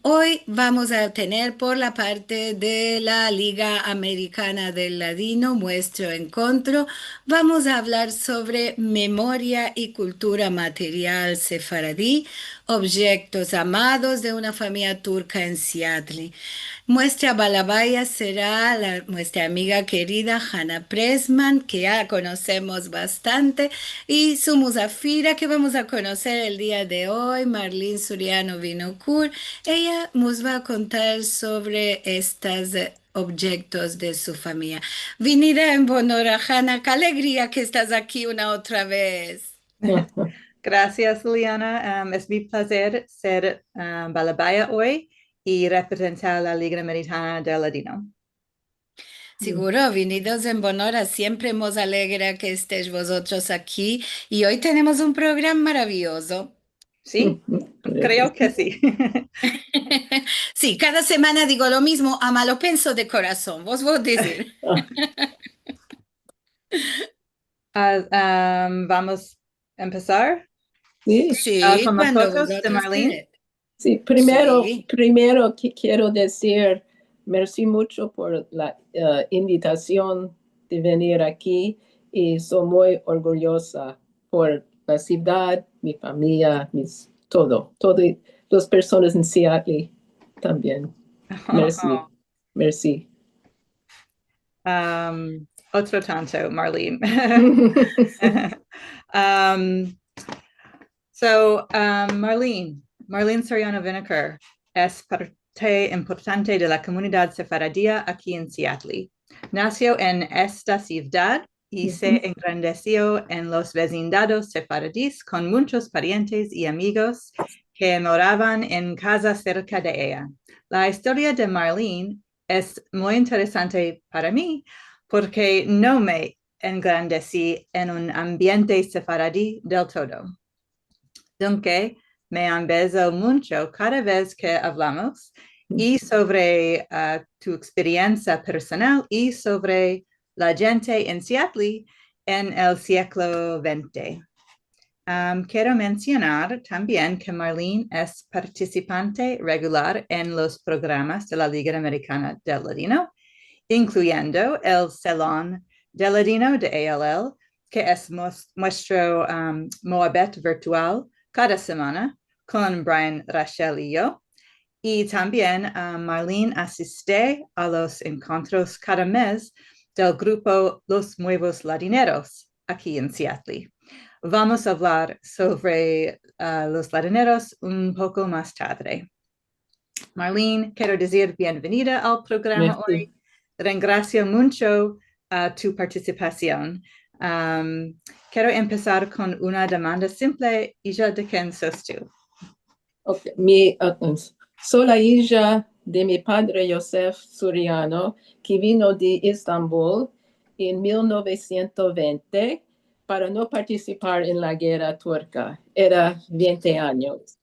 Hoy vamos a tener por la parte de la Liga Americana del Ladino, nuestro encuentro, vamos a hablar sobre memoria y cultura material sefaradí, objetos amados de una familia turca en Seattle. Nuestra balabaya será nuestra amiga querida Hannah Pressman, que ya conocemos bastante, y su musafira que vamos a conocer el día de hoy, Marlene Suriano Vinokur. Ella nos va a contar sobre estos objetos de su familia. Vinida en honor a Hannah, qué alegría que estás aquí una otra vez. Gracias, Liliana. Es mi placer ser Balabaya hoy y representar la Liga Americana del Ladino. Seguro, venidos en Bonora, siempre nos alegra que estéis vosotros aquí y hoy tenemos un programa maravilloso. Sí, Creo que creo que sí. sí. Sí, cada semana digo lo mismo, ama lo pienso de corazón, vos decir. Ah, Vamos a empezar sí, Sí, con las cuando fotos de vosotros Marlene. queréis. sí. Primero, Sí. primero que quiero decir, merci mucho por la invitación de venir aquí y soy muy orgullosa por la ciudad, mi familia, todo, las personas en Seattle también. Merci, merci. Otro tanto, Marlene. um, Marlene Soriano Vinegar es parte importante de la comunidad sefaradía aquí en Seattle. Nació en esta ciudad y se engrandeció en los vecindados sefaradíes con muchos parientes y amigos que moraban en casa cerca de ella. La historia de Marlene es muy interesante para mí porque no me engrandecí en un ambiente sefaradí del todo. Dunque, me han beso mucho cada vez que hablamos y sobre tu experiencia personal y sobre la gente en Seattle en el siglo XX. Quiero mencionar también que Marlene es participante regular en los programas de la Liga Americana del Ladino, incluyendo el Salón del Ladino de ALL, que es nuestro Moabet virtual cada semana con Brian, Rachel y yo. Y también Marlene asiste a los encuentros cada mes del grupo Los Nuevos Ladineros aquí en Seattle. Vamos a hablar sobre los ladineros un poco más tarde. Marlene, quiero decir bienvenida al programa Merci. hoy. Gracias mucho a tu participación. Quiero empezar con una demanda simple. Hija, ¿de quién sos tú? Okay. Soy la hija de mi padre Joseph Suriano, que vino de Estambul en 1920 para no participar en la guerra turca. Era 20 años.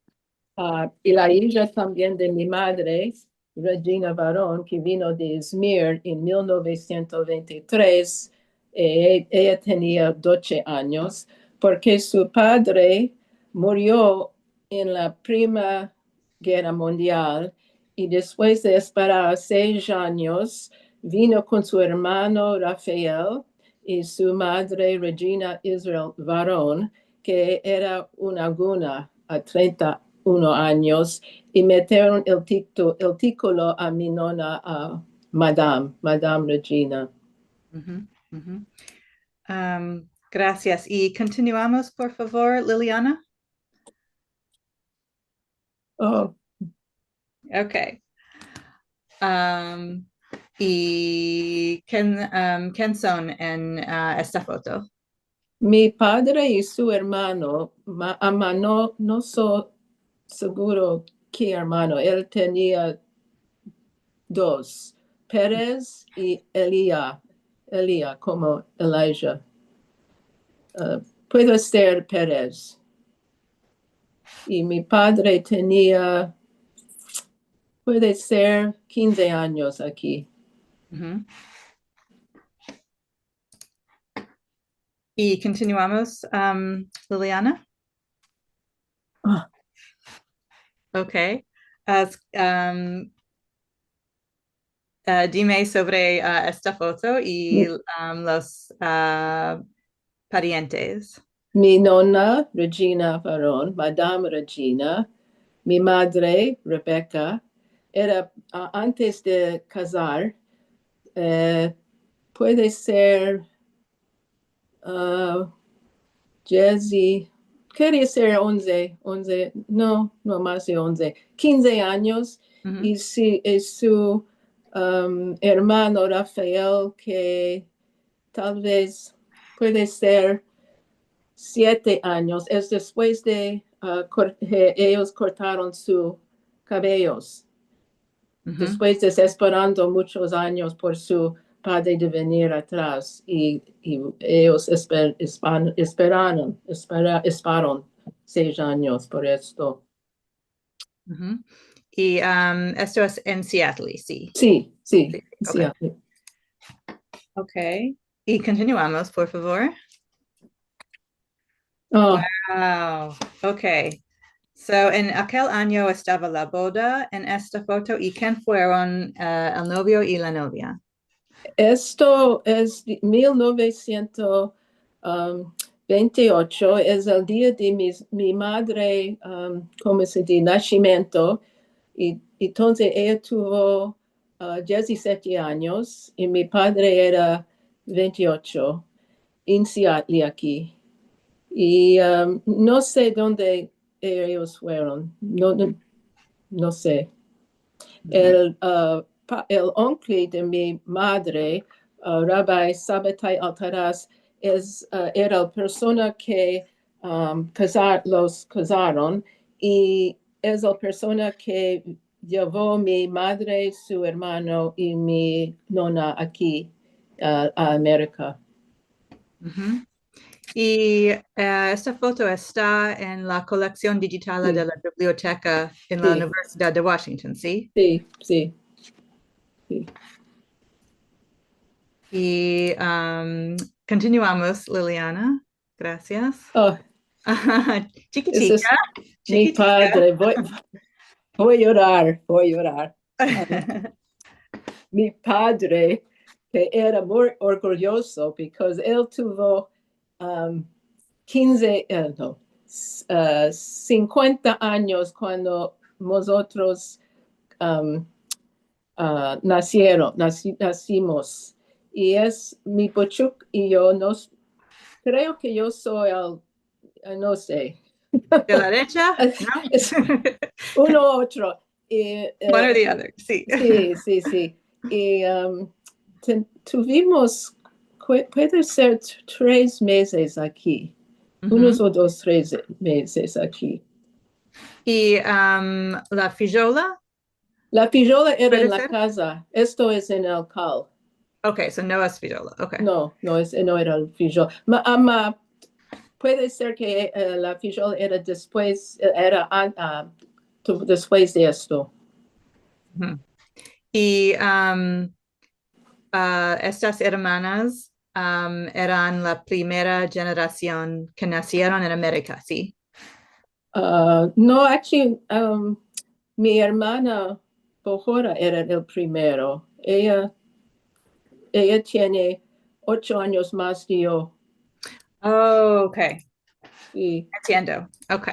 Y la hija también de mi madre, Regina Barón, que vino de Izmir en 1923. Ella tenía 12 años porque su padre murió en la Primera Guerra Mundial y después de esperar 6 años vino con su hermano Rafael y su madre Regina Israel Varón, que era una guna a 31 años, y metieron el título a mi nona, a Madame Regina. Uh-huh, uh-huh. Gracias. Y continuamos, por favor, Liliana. Oh, Ok. ¿Y quién son en esta foto? mi padre y su hermano, no soy seguro qué hermano, él tenía dos, Pérez y Elía como Elijah. Puede ser Pérez. Y mi padre tenía, puede ser 15 años aquí. Uh-huh. Y continuamos, Liliana. Ah, Ok. Dime sobre esta foto y los parientes. Mi nonna, Regina Farron, Madame Regina, mi madre, Rebecca, era antes de casar, puede ser Jessie, quería ser 11, no más de 11, 15 años, y su hermano Rafael, que tal vez puede ser 7 años, es después de ellos cortaron sus cabellos, después desesperando muchos años por su padre de venir atrás y ellos esperaron 6 años por esto. Y esto es en Seattle, sí. Sí. Okay. Sí. Ok. Y continuamos, por favor. Oh, Wow. Ok. So, en aquel año estaba la boda en esta foto. ¿Y quién fueron el novio y la novia? esto es 1928, es el día de mi madre, ¿cómo se dice? Nacimiento. Y entonces ella tuvo 17 años y mi padre era 28 en Seattle aquí. Y no sé dónde ellos fueron, no sé. El oncle de mi madre, Rabbi Sabbatai Altaraz, era la persona que los casaron y es la persona que llevó mi madre, su hermano y mi nona aquí a América. Y esta foto está en la colección digital Sí. de la biblioteca en la Universidad de Washington, ¿sí? Sí. Y continuamos, Liliana. Gracias. Oh, ese es Chiquitica. mi padre. Voy a llorar. Mi padre, que era muy orgulloso, porque él tuvo 50 años cuando nosotros nacimos. Y es mi Pochuk y yo, creo que yo soy no sé. ¿De la derecha? Es ¿No? uno u otro. Y, One or the other, sí. Sí. Y tuvimos, puede ser 3 meses aquí, unos o 3 meses aquí. ¿Y la fijola? La pijola era ¿Puede en la ser? casa, esto es en el cal. Ok, so no es fijola, ok. No era el fijola. Puede ser que la fijola era después, después de esto. Y estas hermanas eran la primera generación que nacieron en América, ¿sí? No, actually, mi hermana Bojora era el primero. Ella tiene 8 años más que yo. Oh, ok. Sí. Entiendo. Ok.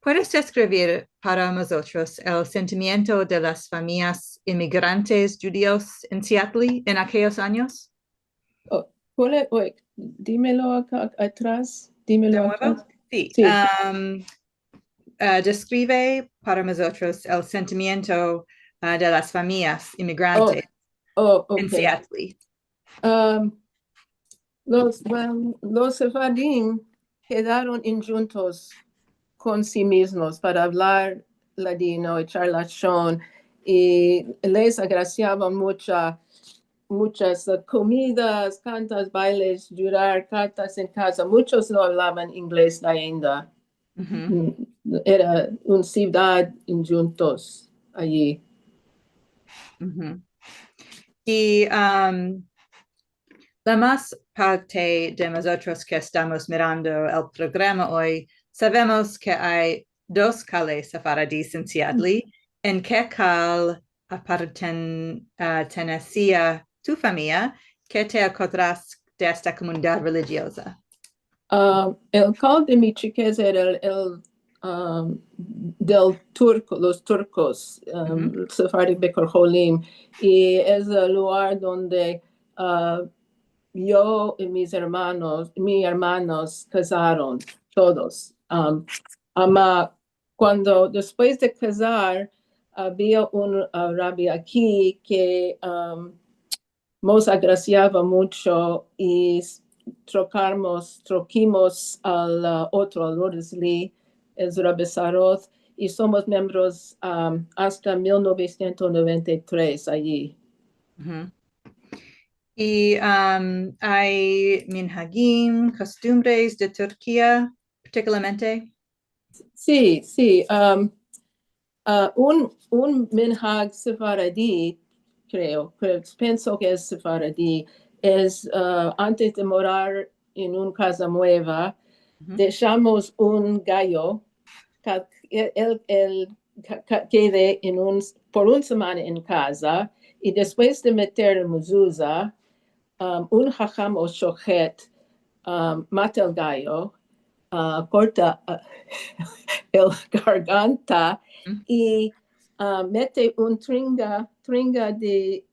¿Puedes describir para nosotros el sentimiento de las familias inmigrantes judíos en Seattle en aquellos años? Dímelo acá atrás. ¿De Dímelo nuevo? acá. Sí. Sí. Describe para nosotros el sentimiento de las familias inmigrantes en Okay. Seattle. Los Sephardim quedaron juntos con sí mismos para hablar ladino, echar lachón, y les agraciaban muchas comidas, cantas, bailes, jurar cartas en casa. Muchos no hablaban inglés ainda. Era una ciudad juntos allí. Y la más parte de nosotros que estamos mirando el programa hoy, sabemos que hay dos cales sefaradis in Seattle, en que cal pertenecía tu familia que te acordás de esta comunidad religiosa? El cal de mi chiquez era del turco, los turcos, Sephardi Beker Jolim, y es el lugar donde yo y mis hermanos casaron, todos. Cuando después de casar, había un rabbi aquí que nos agraciaba mucho y troquimos al otro, al Lourdes Lee, es Rabbi Saroth, y somos miembros hasta 1993 allí. Y hay minhagim, costumbres de Turquía, particularmente. Sí. Un minhag sefaradí, creo, pienso que es sefaradí, es antes de morar en una casa nueva, dejamos un gallo que él quede por una semana en casa y después de meter en mezuzá, un hajam o shochet mata el gallo, corta el garganta y mete un tringa de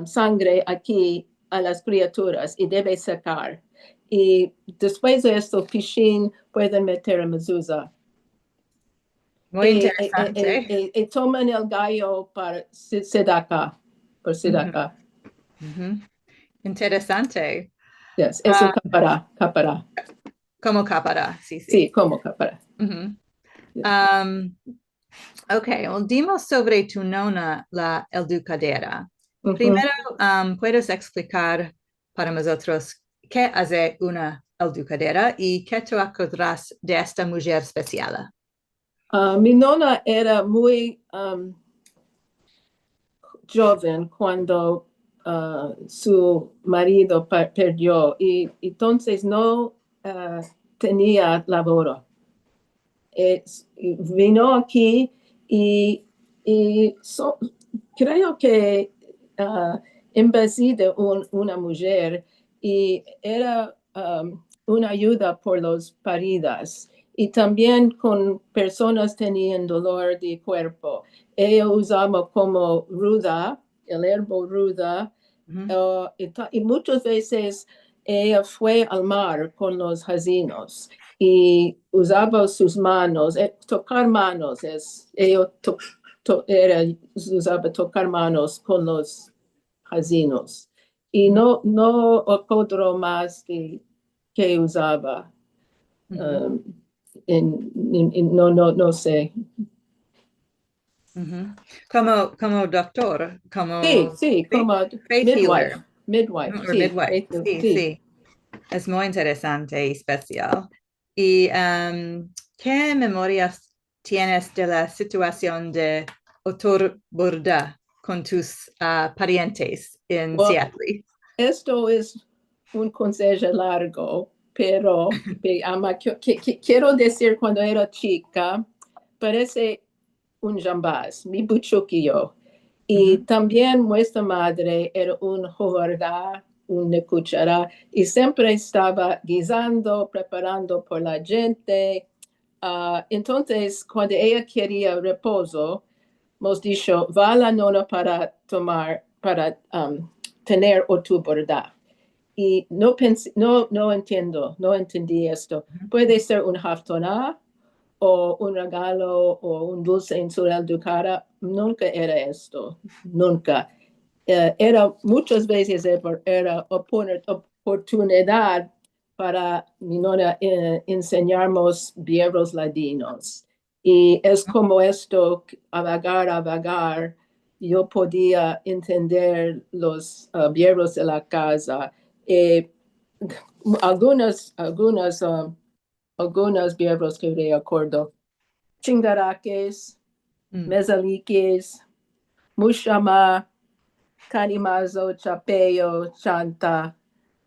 sangre aquí a las criaturas y debe secar. Y después de esto, Pishin pueden meter en mezuzá. Muy interesante. Y toman el gallo para sedaka, por sedaka. Interesante. Yes, es un capará. Como capara, sí. Sí, como capará. Ok, dimos sobre tu nona, la educadera. Primero, ¿puedes explicar para nosotros qué hace una educadera y qué te acordarás de esta mujer especial? Mi nona era muy joven cuando su marido perdió y entonces no tenía labor. Vino aquí y creo que en vez de una mujer y era una ayuda por los paridas y también con personas tenían dolor de cuerpo. Ella usaba como ruda, el herbo ruda, y muchas veces ella fue al mar con los jazinos y usaba sus manos, tocar manos, ella usaba tocar manos con los jazinos. Y no otro más que usaba. No sé. Como doctor, como Sí, como faith healer. midwife, Or midwife. Sí. Es muy interesante y especial. ¿Y qué memorias tienes de la situación de Otur Burda con tus parientes en Seattle? Esto es un consejo largo, pero quiero decir cuando era chica, parece un jambás, mi buchuquillo. Y también nuestra madre era un jovardá, una cuchara, y siempre estaba guisando, preparando por la gente. Entonces, cuando ella quería reposo, hemos dicho, va a la nona para tener otubordá. Y no entendí esto. Puede ser un haftoná o un regalo o un dulce en su educada. Nunca era esto, nunca. Era muchas veces era oportunidad para mi nona enseñarnos viejos ladinos. Y es como esto, a vagar, yo podía entender los viejos de la casa. Algunos viejos que recuerdo, chingaraques, mezaliques, mushama, canimazo, chapeo, chanta,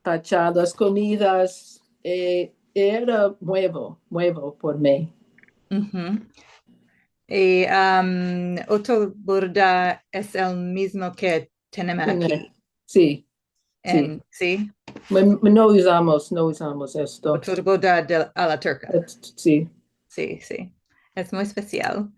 pachá, las comidas, era nuevo por mí. Y Otto Burda es el mismo que tenemos aquí. Sí, sí. ¿Sí? No usamos esto. Otto Burda a la turca. Sí. Sí, sí. Es muy especial.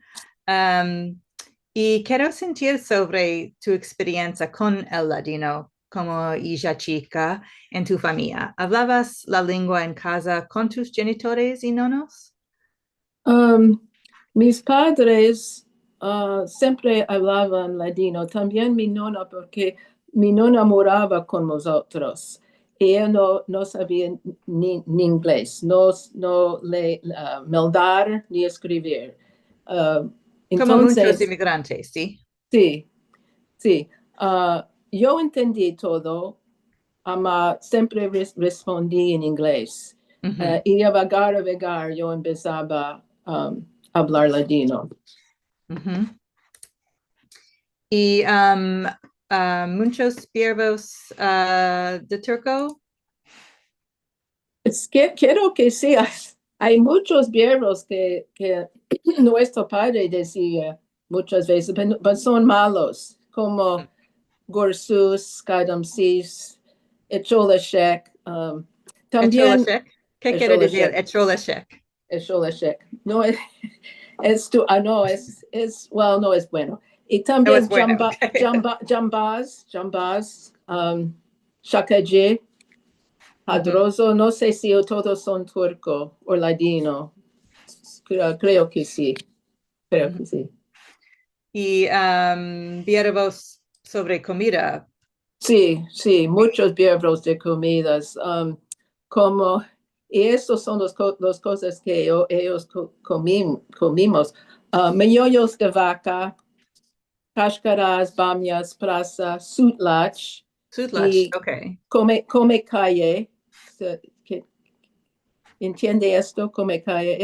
Y quiero sentir sobre tu experiencia con el ladino como hija chica en tu familia. ¿Hablabas la lengua en casa con tus genitores y nonos? Mis padres siempre hablaban ladino, también mi nona, porque mi nona moraba con nosotros. Ella no sabía ni inglés, no meldar ni escribir. Como muchos Entonces, inmigrantes, ¿sí? sí, sí. Yo entendí todo, siempre respondí en inglés. Ujú. Y a vagar yo empezaba a hablar ladino. Ujú. Y muchos verbos de turco. Es que quiero que sí, hay muchos verbos que nuestro padre decía muchas veces, pero son malos, como gorsus, kadamsis, echolashek. También Echolashek. ¿Qué quiere decir echolashek, echolashek? echolashek. No no well, no es bueno. Y No es también bueno. Okay. jambas, shakaji, hadroso, no sé si todos son turco o ladino. Creo que sí. Creo que sí. Y verbos sobre comida. Sí, sí, muchos verbos de comidas. Como, y estos son las cosas que ellos comimos. Meollos de vaca, cáscaras, bamias, prasa, sutlach Sutlach, y ok. come calle. ¿Entiende esto? Come calle.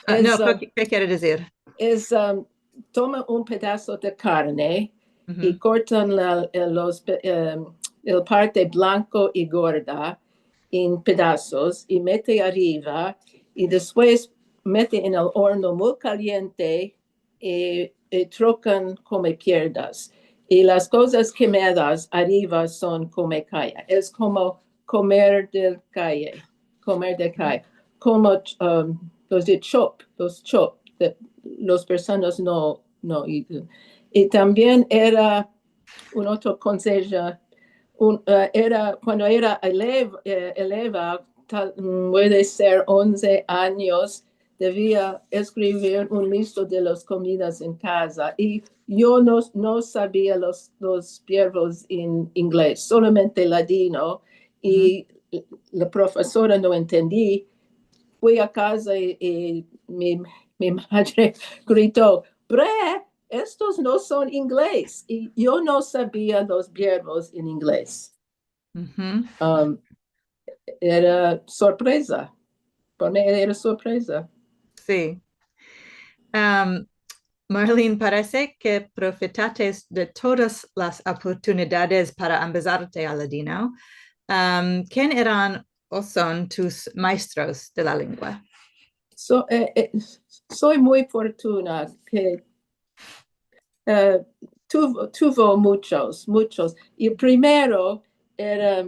No, ¿qué quiere decir? Toma un pedazo de carne y Ujú. cortan el parte blanco y gorda en pedazos y mete arriba y después mete en el horno muy caliente y trocan como pierdas. Y las cosas quemadas arriba son come calle. Es como comer de calle, como los de chop, los personas no. Y también era un otro consejo, era cuando era eleva, puede ser 11 años, debía escribir un listo de las comidas en casa. Y yo no sabía los verbos en inglés, solamente ladino. Y la profesora no entendí. Fui a casa y mi madre gritó, Bre, estos no son inglés. Y yo no sabía los verbos en inglés. Ujú. Era sorpresa. Para mí era sorpresa. Sí. Marlene, parece que profetaste de todas las oportunidades para empezarte al ladino. ¿Quién eran o son tus maestros de la lengua? Soy muy fortunada que tuvo muchos. Y primero era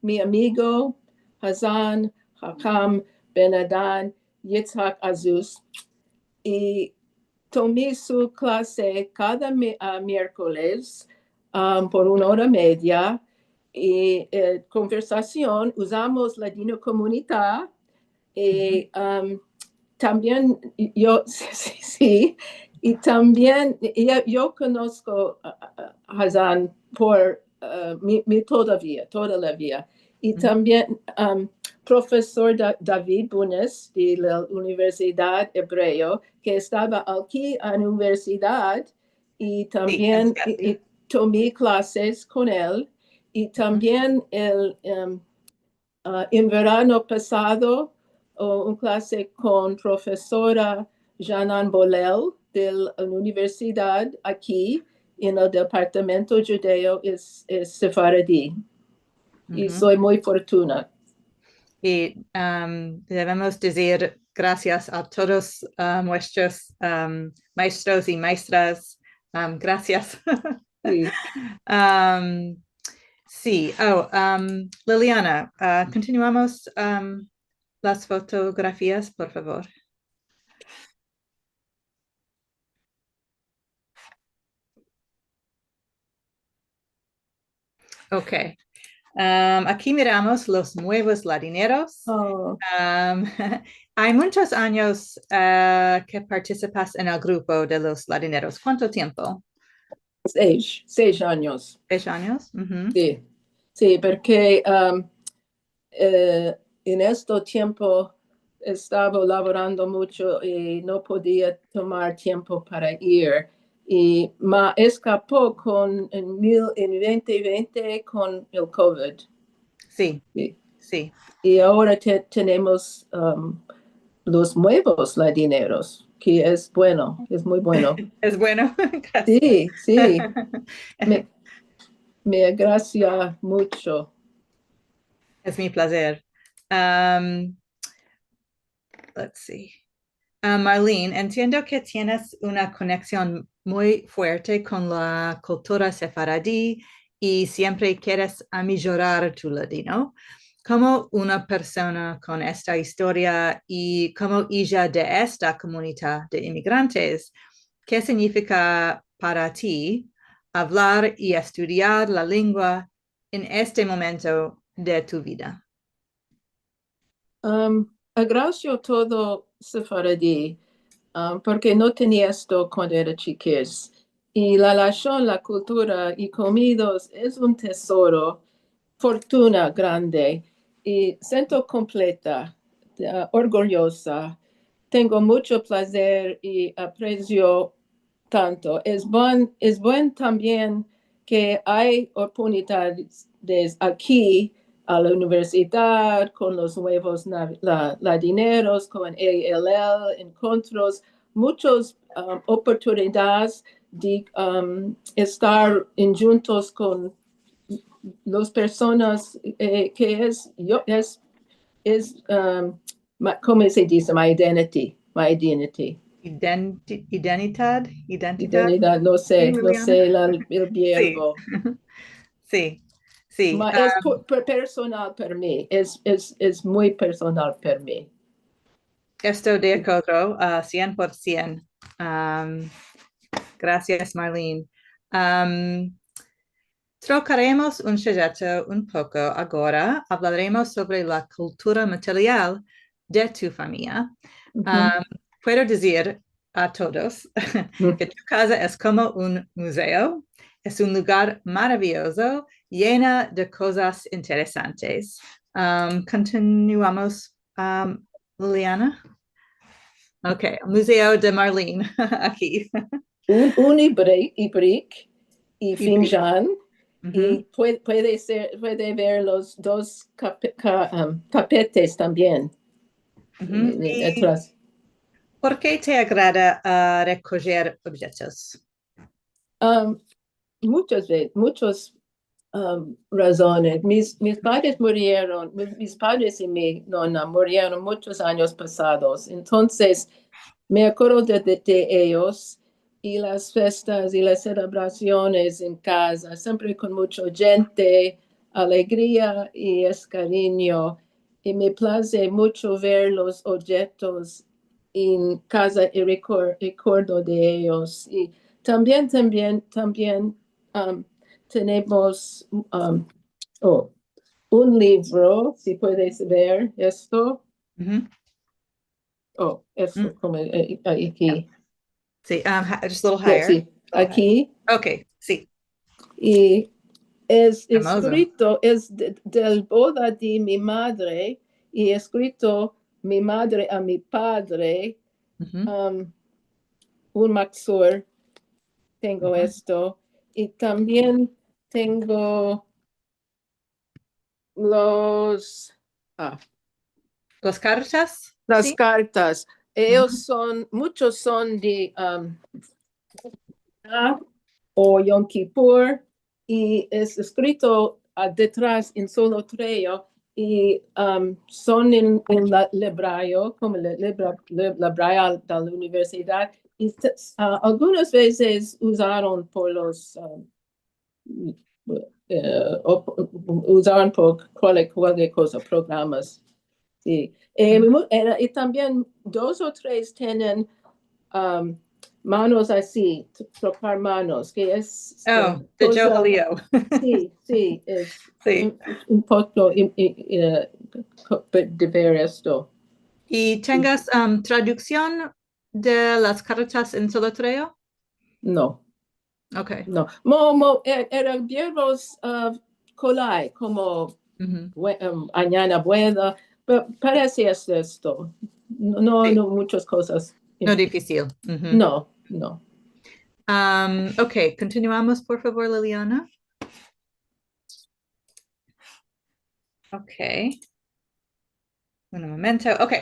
mi amigo Hazan Hakam Benadan Yitzhak Azus. Y tomé su clase cada miércoles por 1 hora y media. Y conversación, usamos Ladino Comunidad. Y también yo, sí, y también yo conozco a Hazan por toda la vida. Y también profesor David Bunes de la Universidad Hebreo, que estaba aquí en la universidad y también Sí, tomé clases con él. Y también en verano pasado, una clase con profesora Janan Bolel de la universidad aquí en el departamento judeo es sefaradí. Y soy muy fortunada. Y debemos decir gracias a todos nuestros maestros y maestras. Gracias. Sí. Sí, Liliana, continuamos las fotografías, por favor. Ok. Aquí miramos los nuevos ladineros. Oh, Hay muchos años que participas en el grupo de los ladineros. ¿Cuánto tiempo? 6 años. 6 años. Ujú. Sí, sí, porque en este tiempo estaba laborando mucho y no podía tomar tiempo para ir. Y me escapó en 2020 con el COVID. Sí, Sí. sí. Y ahora tenemos los nuevos ladineros, que es bueno, es muy bueno. Es bueno. Gracias. Sí, sí, me gracia mucho. Es mi placer. Let's see. Marlene, entiendo que tienes una conexión muy fuerte con la cultura sefaradí y siempre quieres mejorar tu ladino. Como una persona con esta historia y como hija de esta comunidad de inmigrantes, ¿qué significa para ti hablar y estudiar la lengua en este momento de tu vida? Agracio todo sefaradí, porque no tenía esto cuando era chiquis. Y la relación, la cultura y comidos es un tesoro, fortuna grande. Y siento completa, orgullosa. Tengo mucho placer y aprecio tanto. Es buen también que hay oportunidades aquí a la universidad, con los nuevos ladineros, con ALL, encuentros, muchas oportunidades de estar juntos con las personas que ¿cómo se dice? My identity. Identidad. Identidad, no Sí, sé Liliana. el Sí, verbo. sí, sí. Es personal para mí, es muy personal para mí. Estoy de acuerdo, 100%. Gracias, Marlene. Trocaremos un proyecto un poco ahora. Hablaremos sobre la cultura material de tu familia. Puedo decir a todos que tu casa es como un museo. Es un lugar maravilloso, llena de cosas interesantes. Continuamos, Liliana. Ok, Museo de Marlene, aquí. Un ibrick y finjan, y Ujú. puede ver los dos tapetes también. Ujú. ¿Y Atrás. por qué te agrada recoger objetos? Muchas razones. Mis padres murieron, mis padres y mi nona murieron muchos años pasados. Entonces, me acuerdo de ellos y las fiestas y las celebraciones en casa, siempre con mucha gente, alegría y es cariño. Y me place mucho ver los objetos en casa y recuerdo de ellos. Y también tenemos un libro, si puedes ver esto. Ujú. Esto, como aquí. Sí, just a little higher. Sí, A little higher. aquí. Ok, sí, Y es hermoso. escrito, es del boda de mi madre, y escrito mi madre a mi padre, Ujú, un maxur, tengo ujú. esto, y también tengo los, ¿Las cartas? las Sí. cartas. Ujú. Muchos son de o Yom Kippur, y es escrito detrás en solo trello, y son en el hebreo, como el hebreo de la universidad, y algunas veces usaron por los usaron por cualquier cosa, programas. Sí. Y también 2 o 3 tienen manos así, tocar manos, que es Oh, the Joe cosa, Halio. sí, es Sí. un poco de ver esto. ¿Y tengas traducción de las cartas en Solotreo? No, Okay. no. Eran verbos colai, como Ujú. añana buena, pero parece esto. No, Sí. no muchas cosas. No difícil. Ujú. No, no. Ok, continuamos, por favor, Liliana. Ok. Un momento. Ok.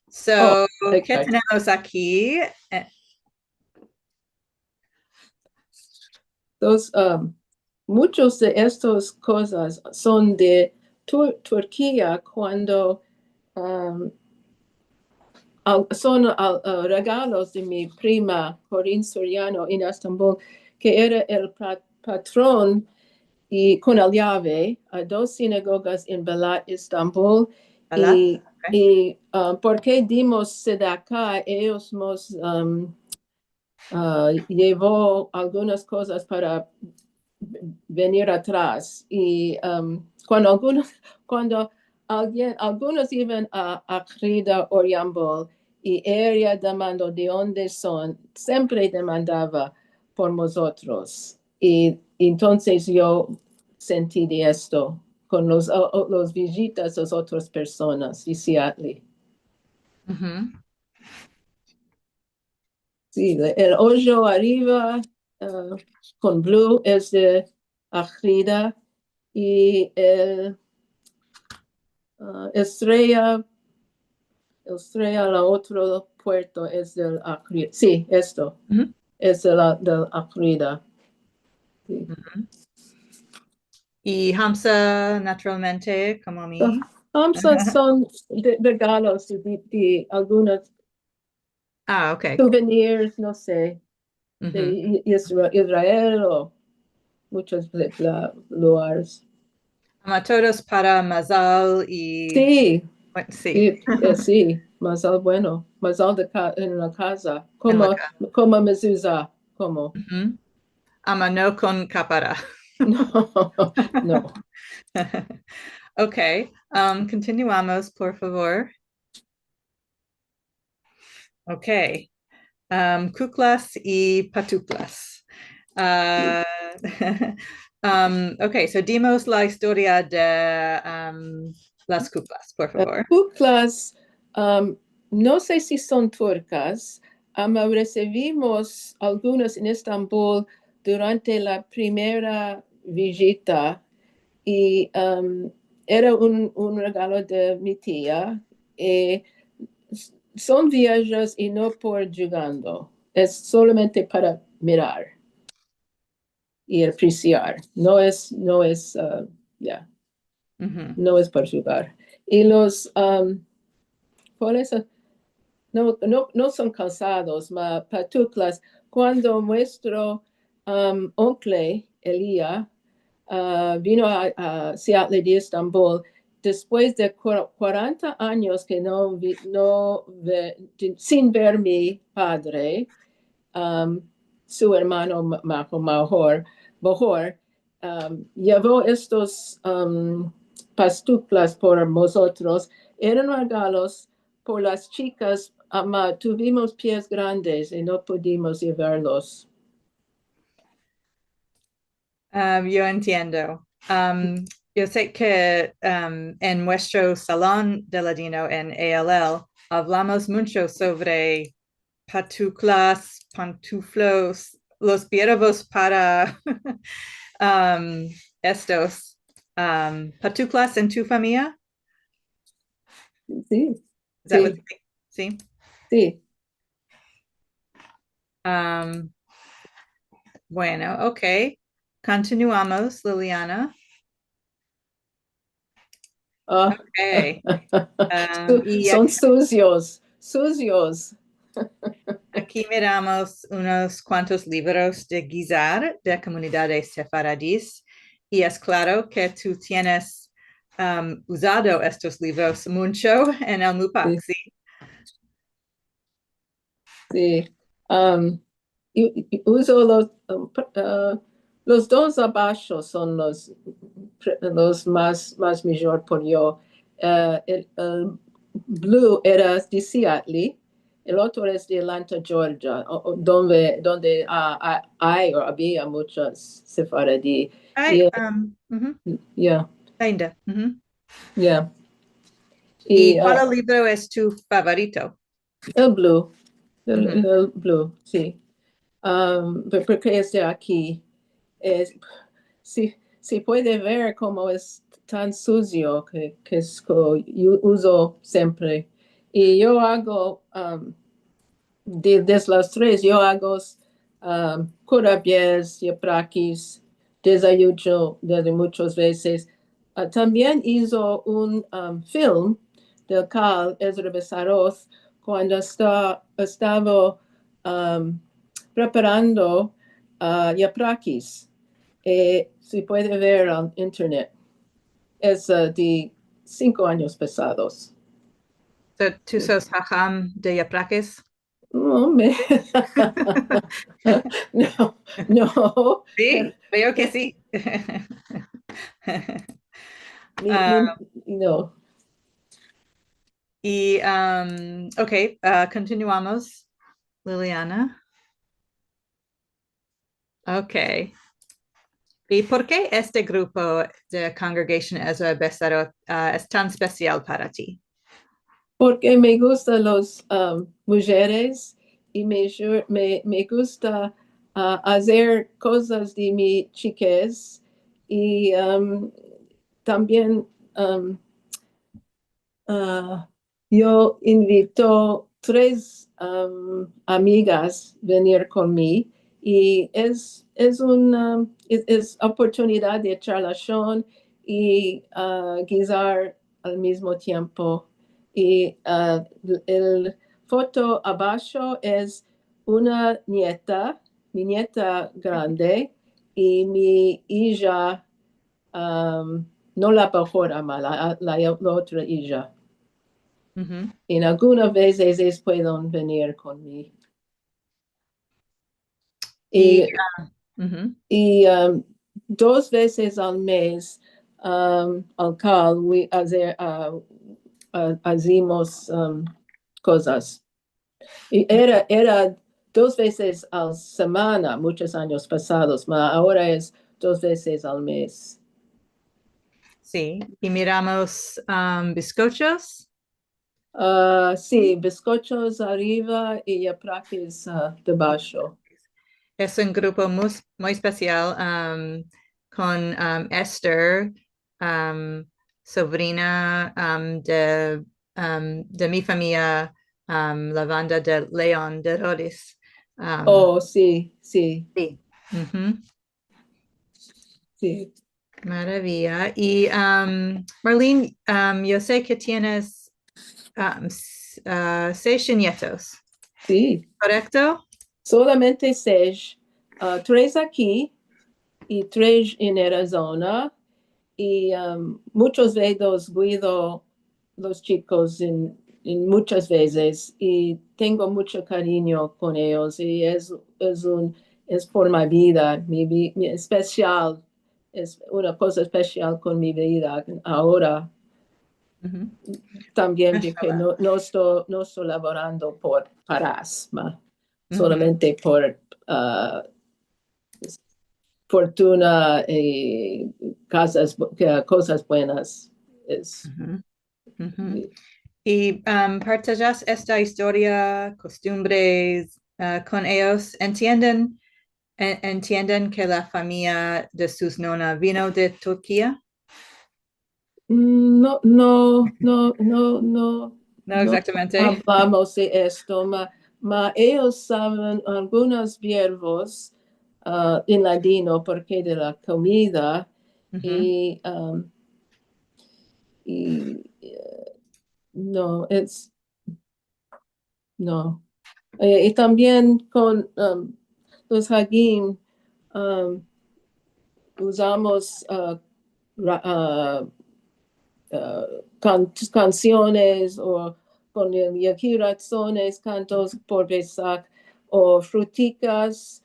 So, ¿qué Okay. tenemos aquí? Entonces, muchos de estas cosas son de Turquía cuando son regalos de mi prima Corinne Soriano en Estambul, que era el patrón y con el llave a 2 sinagogas en Balat, Estambul. Balat. Y porque dimos acá, ellos nos llevó algunas cosas para venir atrás. Y cuando algunos iban a Akrida o Yambol y ella demandó de dónde son, siempre demandaba por nosotros. Y entonces yo sentí de esto con los visitas, las otras personas de Seattle. Ujú. Sí, el hoyo arriba con blue es de Akrida y el estrella, la otro puerto es del Akrida. Sí, esto Ujú. es del Akrida. Sí. Ujú. Y Hamza, naturalmente, como a mí. Son regalos de algunos Ah, ok. souvenirs, no sé, Ujú. de Israel o muchos lugares. A todos para Mazal y... Sí, bueno, sí, sí, Mazal bueno, Mazal en la casa, en la como mezuzá, como. Ujú. Ama no con capara. No, no. Ok, continuamos, por favor. Ok, kuklas y patuplas. Uh, ok, so dimos la historia de las kuklas, por favor. Kuklas, no sé si son turcas, recibimos algunas en Estambul durante la primera visita y era un regalo de mi tía. Son viajes y no por jugando, es solamente para mirar y apreciar, ya, Ujú. no es para jugar. Y ¿cuáles son? No son calzados, patuclas. Cuando nuestro oncle, Elia, vino a Seattle de Estambul, después de 40 años que sin ver mi padre, su hermano Bohor, llevó estos pastuclas por nosotros. Eran regalos por las chicas. Tuvimos pies grandes y no pudimos llevarlos. Yo entiendo. Yo sé que en nuestro salón de Ladino en ALL hablamos mucho sobre patuclas, pantuflos, los verbos para estos. Patuclas en tu familia? Sí, Is that what sí, sí? sí. Um, bueno, ok. Continuamos, Liliana. Ah, Okay. Y son sucios, sucios. aquí miramos unos cuantos libros de guisar de comunidades sefaradís y es claro que tú tienes usado estos libros mucho en el MUPAC, Sí. ¿sí? Sí. Y uso los dos abajo son los más mejor por yo. El blue era de Seattle, el otro es de Atlanta, Georgia, donde hay o había muchos sefaradí. Ay, Yeah, linda. Ujú. yeah. ¿Y Y cuál libro es tu favorito? el blue, Ujú. el blue, sí. Porque es de aquí. Si puede ver cómo es tan sucio que yo uso siempre. Y yo hago, de las tres, yo hago curapiés, yapraquis, desayuno desde muchas veces. También hizo un film del Cal Ezra Besaroz cuando estaba preparando yapraquis. Se puede ver en internet. Es de 5 años pasados. ¿Tú sos jajam de yapraques? No, no, no, pero Sí, veo que sí. mi- no. Y, ok, continuamos, Liliana. Ok. ¿Y por qué este grupo de Congregation Ezra Becerot es tan especial para ti? Porque me gustan las mujeres y me gusta hacer cosas de mi chiques y también Ah, yo invito tres amigas a venir conmigo y es una es oportunidad de charlación y guisar al mismo tiempo. Y el foto abajo es una nieta, mi nieta grande y mi hija, no la mejor, la otra hija. Ujú. En algunas veces ellos pueden venir conmigo. Y, Y, ujú. y 2 veces al mes, al cal, hacemos cosas. Y era 2 veces a la semana, muchos años pasados, pero ahora es 2 veces al mes. Sí, y miramos bizcochos. Sí, bizcochos arriba y yapraques debajo. Es un grupo muy especial con Esther, sobrina de mi familia, la banda de León de Rodis. Oh, sí, sí, Sí. Ujú. sí. Maravilla. Y Marlene, yo sé que tienes 6 nietos, Sí, ¿correcto? solamente 6, 3 aquí y 3 en Arizona. Y muchos de ellos cuido los chicos en muchas veces y tengo mucho cariño con ellos y es por mi vida, mi especial, es una cosa especial con mi vida ahora. Ujú. También porque Mashallah. no estoy laborando para asma, Ujú. solamente por fortuna y cosas buenas. Ujú. Ujú. Y partillas esta historia, costumbres con ellos. ¿Entienden que la familia de sus nona vino de Turquía? No, no, no, no, no, No no exactamente. hablamos de esto, ellos saben algunos verbos en ladino porque de la comida Ujú. y y no, no. Y también con los Hagim usamos canciones o con el Yekirazones, cantos por Pesach o fruticas.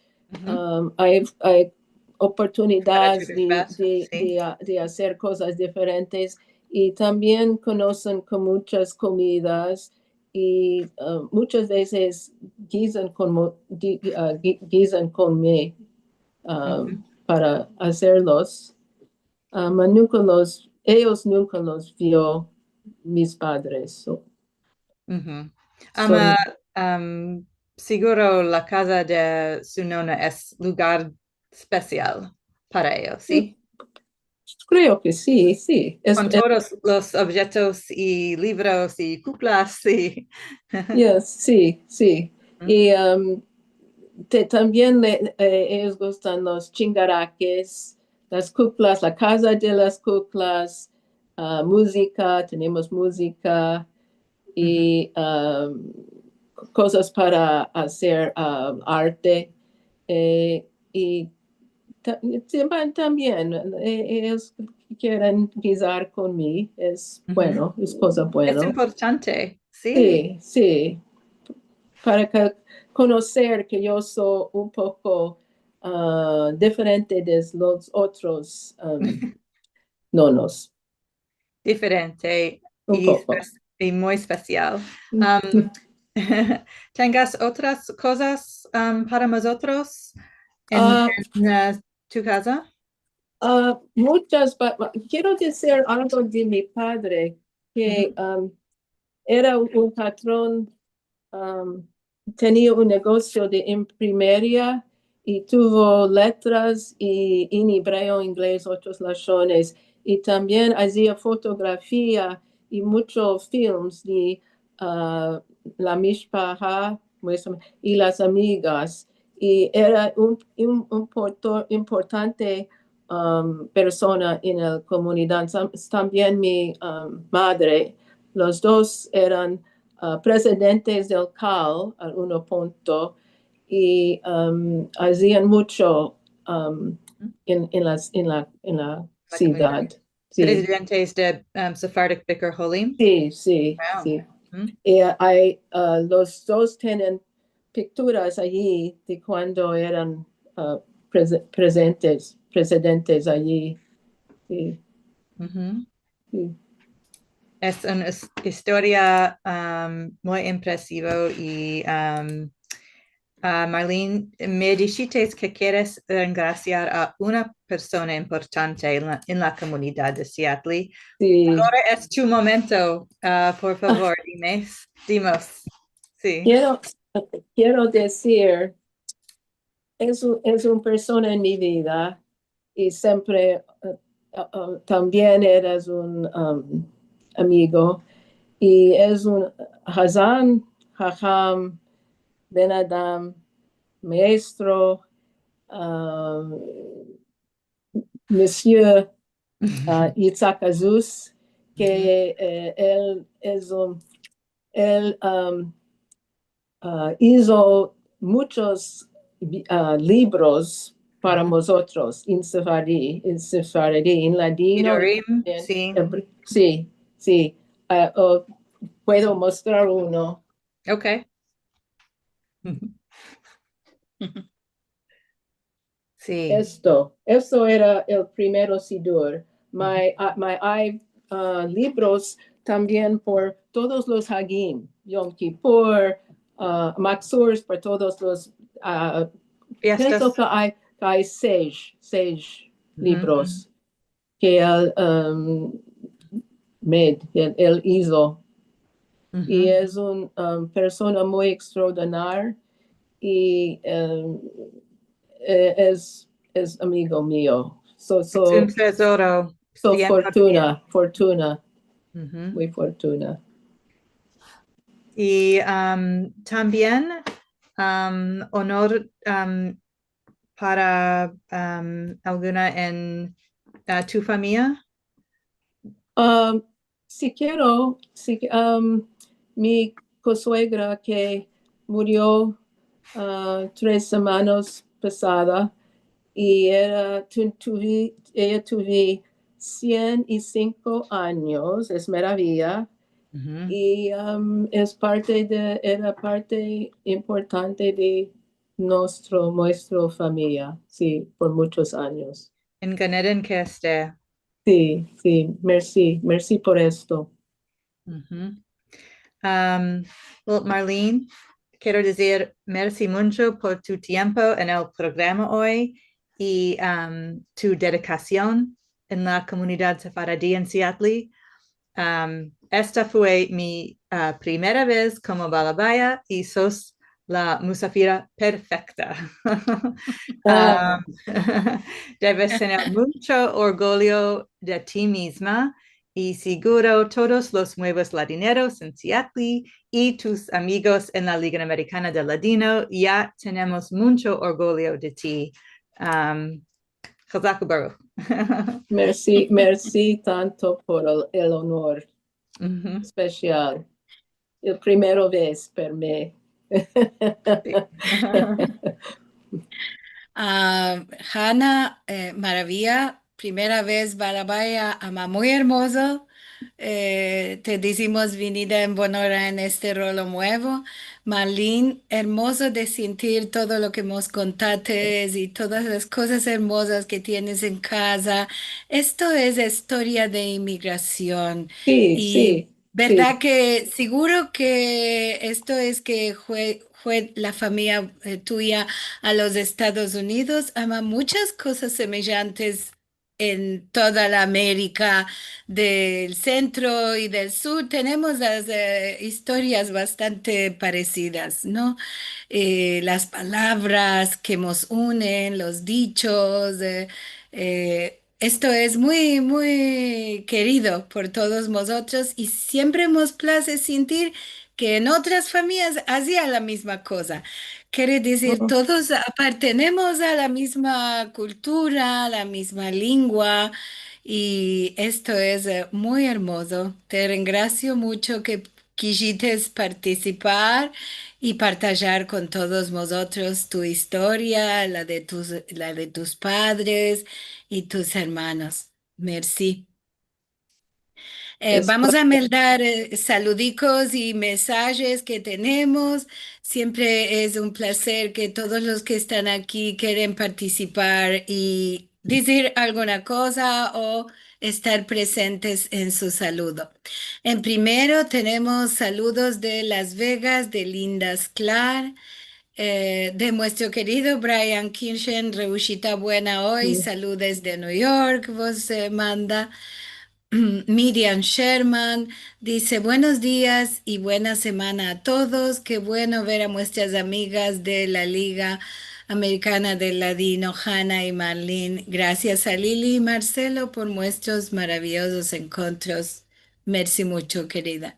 Hay oportunidades de hacer cosas diferentes y también conocen con muchas comidas y muchas veces guisan con me para hacerlos. Ellos nunca los vio mis padres. Seguro la casa de su nona es lugar especial para ellos, ¿sí? Creo que sí, sí. Con todos los objetos y libros y cuplas, sí. Yes, sí, sí. Y también ellos gustan los chingaraques, las cuplas, la casa de las cuplas, música, tenemos música y cosas para hacer arte. Y también ellos quieren guisar conmigo, es bueno, es cosa Es buena. importante, sí. Sí, sí, para conocer que yo soy un poco diferente de los otros nonos, Diferente un poco. y muy especial. ¿Tengas otras cosas para nosotros en tu casa? Muchas, quiero decir algo de mi padre, que era un patrón, tenía un negocio de imprimería y tuvo letras y en hebreo, inglés, otros lazones. Y también hacía fotografía y muchos films de la mishpacha y las amigas. Y era un importante persona en la comunidad. También mi madre, los dos eran presidentes del CAL al uno punto y hacían mucho en la ciudad. Sí, Presidentes de Sephardic Bikur Holim. sí, sí. Wow. Sí. Y hay, los dos tienen picturas allí de cuando eran presidentes allí. Sí, sí. Es una historia muy impresiva y Marlene, me dijiste que quieres agraciar a una persona importante en la comunidad de Seattle. Sí. Ahora es tu momento, por favor, dimos. Sí. Quiero decir, es una persona en mi vida y siempre también eres un amigo y es un Hazan, Hacham, Ben Adam, maestro, Monsieur Yitzhak Azus, que él hizo muchos libros para nosotros en Sefardí, en ladino. Sí. Sí, sí. Puedo mostrar uno. Ok. Sí. Esto era el primero Sidur. Hay libros también por todos los Hagim, Yom Kippur, Maxurs, por todos los. Pienso que hay seis libros que él hizo. Y es una persona muy extraordinaria y es amigo mío. Es un tesoro. Fortuna, muy fortuna. Y también honor para alguna en tu familia. si quiero, si, mi consuegra que murió 3 semanas pasada y ella tuvo 105 años, es maravilla, Ujú. y era parte importante de nuestra familia, sí, por muchos años. En Ganeden que esté. Sí, sí, merci por esto. Ujú. Well, Marlene, quiero decir merci mucho por tu tiempo en el programa hoy y tu dedicación en la comunidad sefaradí en Seattle. Esta fue mi primera vez como balabaya y sos la musafira perfecta. Ah, Um, Debes tener mucho orgullo de ti misma y seguro todos los nuevos latineros en Seattle y tus amigos en la Liga Americana de Ladino ya tenemos mucho orgullo de ti. Chazak Baruch. merci tanto por el honor Ujú. especial. El primero vez para mí. Sí. Hanna, maravilla, primera vez Balabaya, ama muy hermoso. Te decimos venida en Bonora en este rolo nuevo. Marlene, hermoso de sentir todo lo que nos contaste y todas las cosas hermosas que tienes en casa. Esto es historia de inmigración Sí, y sí, sí. verdad que seguro que esto es que fue la familia tuya a los Estados Unidos, ama muchas cosas semejantes en toda la América del centro y del sur. Tenemos las historias bastante parecidas, ¿no? Las palabras que nos unen, los dichos. Esto es muy, muy querido por todos nosotros y siempre nos place sentir que en otras familias hacía la misma cosa. Quiere decir, Mm, todos pertenecemos a la misma cultura, la misma lengua, y esto es muy hermoso. Te agradezco mucho que quisiste participar y partillar con todos nosotros tu historia, la de tus padres y tus hermanos. Merci. Es Vamos a mandar saludicos y mensajes que tenemos. Siempre es un placer que todos los que están aquí quieren participar y decir alguna cosa o estar presentes en su saludo. En primero tenemos saludos de Las Vegas, de Lindas Clar, de nuestro querido Brian Kinshen, Reushita Buena hoy, mm, saludos de New York, vos manda. Miriam Sherman dice buenos días y buena semana a todos. Qué bueno ver a nuestras amigas de la Liga Americana del Ladino, Hanna y Marlene. Gracias a Lili y Marcelo por nuestros maravillosos encuentros. Merci mucho, querida.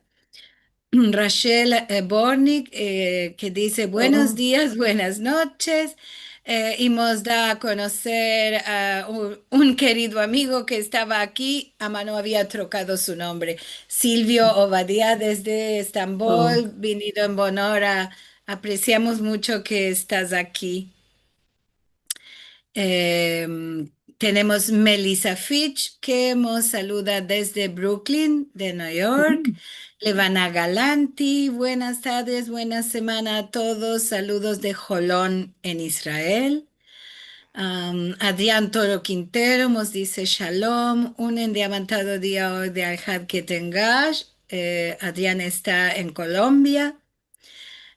Rachel Bornik, que dice buenos oh, días, buenas noches, y nos da a conocer a un querido amigo que estaba aquí, a mano había trocado su nombre, Silvio Obadía desde oh, Estambul, venido en Bonora. Apreciamos mucho que estás aquí. Tenemos Melissa Fitch, que nos saluda desde Brooklyn, de New York. mm, Levana Galanti, buenas tardes, buena semana a todos. Saludos de Jolón en Israel. Adrián Toro Quintero nos dice Shalom, un endiamantado día hoy de Alhad que tengas. Adrián está en Colombia.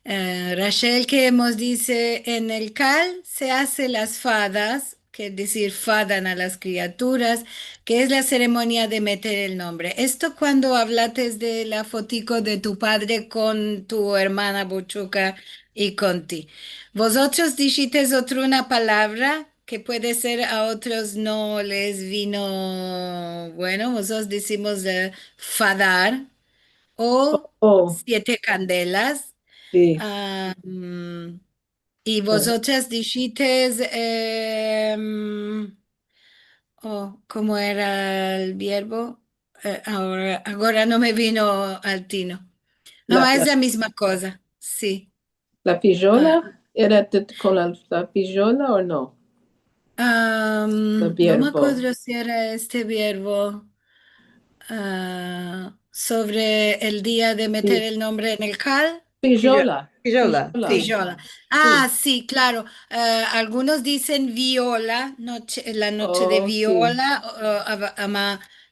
Rachel que nos dice, en el Cal se hace las fadas, que es decir, fadan a las criaturas, que es la ceremonia de meter el nombre. Esto cuando hablates de la fotico de tu padre con tu hermana Bochuca y con ti. Vosotros dijisteis otra una palabra que puede ser a otros no les vino, bueno, vosotros decimos fadar o oh, 7 candelas. sí. Ah, y Ah, vosotras dijisteis, oh, ¿cómo era el verbo? ahora no me vino al tino. La, Ah, es la, la misma cosa, sí. la Ah, pillola, ¿era con la pillola o no? El no me verbo. acuerdo si era este verbo sobre el día de meter Pi- el nombre en el cal. Pillola, Pillola, pillola, sí. Pillola. sí. Sí, claro. Algunos dicen viola, la noche de Oh, sí. viola.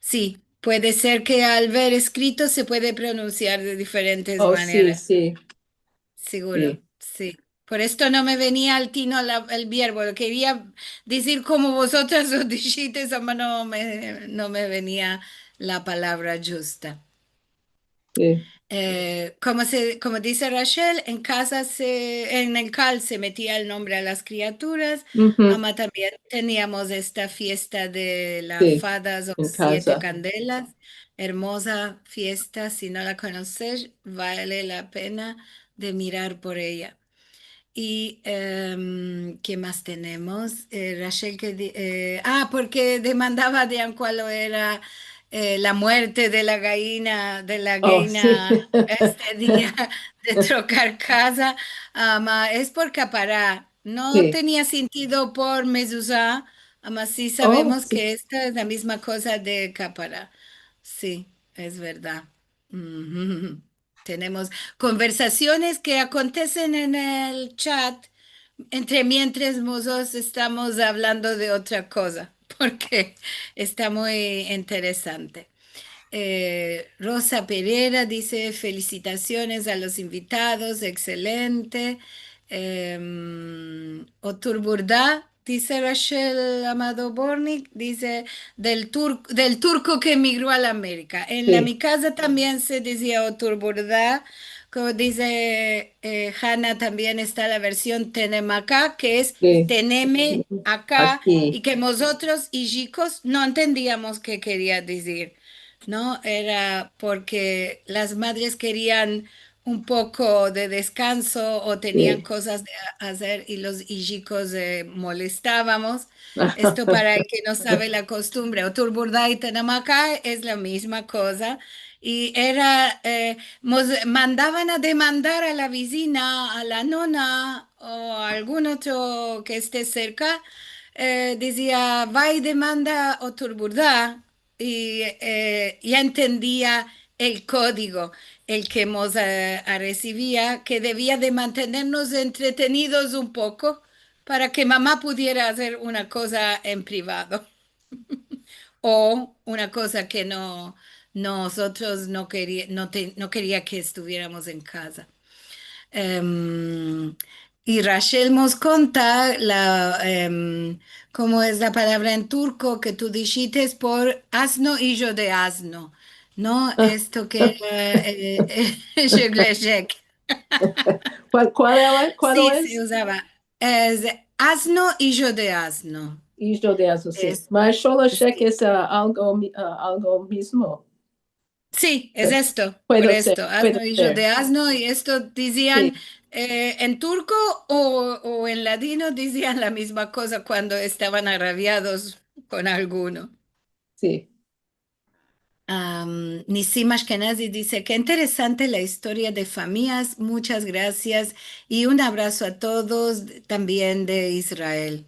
Sí, puede ser que al ver escrito se puede pronunciar de diferentes Oh, sí, maneras. sí, Seguro, sí. sí. Por esto no me venía al tino el verbo. Lo quería decir como vosotras lo dijiste, ama no me venía la palabra justa. Sí. Como dice Rachel, en casa en el cal se metía el nombre a las criaturas. Ujú, Ama también teníamos esta fiesta de las sí, fadas o en siete casa. candelas. Hermosa fiesta, si no la conoces, vale la pena de mirar por ella. Y ¿qué más tenemos? Rachel porque demandaba de cuál era la muerte de la Oh, sí. gallina este día de trocar casa. Es por capará. No Sí. tenía sentido por mezuzá, sí Oh, sabemos sí, que esta es la misma cosa de capará. Sí, es verdad. Ujú. Tenemos conversaciones que acontecen en el chat entre mientras nosotros estamos hablando de otra cosa, porque está muy interesante. Rosa Pereira dice felicitaciones a los invitados, excelente. Otur Burdá, dice Rachel Amado Bornik, dice del turco que emigró a la América. sí, Mi casa también se decía Otur Burdá, como dice Hanna, también está la versión Tenemacá, que es sí. teneme acá, y Aquí, que nosotros y chicos no entendíamos qué quería decir. ¿No? Era porque las madres querían un poco de descanso o tenían sí. cosas de hacer y los hijicos molestábamos. Esto para el que no sabe la costumbre, o Turburda y Tanamacá es la misma cosa. Y mandaban a demandar a la vecina, a la nona o a algún otro que esté cerca. Decía, va y demanda a Turburda y ya entendía el código, el que nos recibía, que debía de mantenernos entretenidos un poco para que mamá pudiera hacer una cosa en privado o una cosa que nosotros no quería que estuviéramos en casa. Em, y Rachel nos conta cómo es la palabra en turco que tú dijiste por asno y yo de asno, ¿no? Esto que era Shegleşek. ¿Cuál Sí, se es? usaba. Es asno y yo de asno. Isto de eso, sí. Es, Mas solo sé que sí. es algo, algo mismo. Sí, es esto, por Puede ser, esto, puede asno y yo ser. de asno, y esto decían Sí, en turco o en ladino decían la misma cosa cuando estaban agraviados con alguno. sí. Nissim Ashkenazi dice, qué interesante la historia de familias, muchas gracias y un abrazo a todos también de Israel.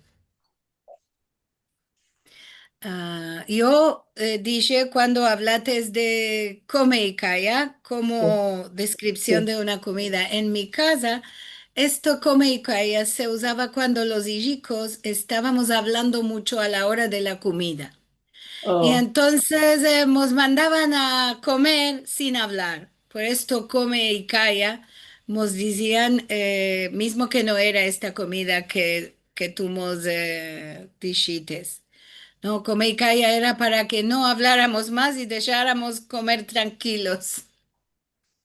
Yo dije cuando hablaste de come y calla Sí, como descripción sí. de una comida. En mi casa, esto come y calla se usaba cuando los hijos estábamos hablando mucho a la hora de la comida. Y Oh, entonces nos mandaban a comer sin hablar. Por esto come y calla. Nos decían, mismo que no era esta comida que tú nos dijiste. No, come y calla era para que no habláramos más y dejáramos comer tranquilos.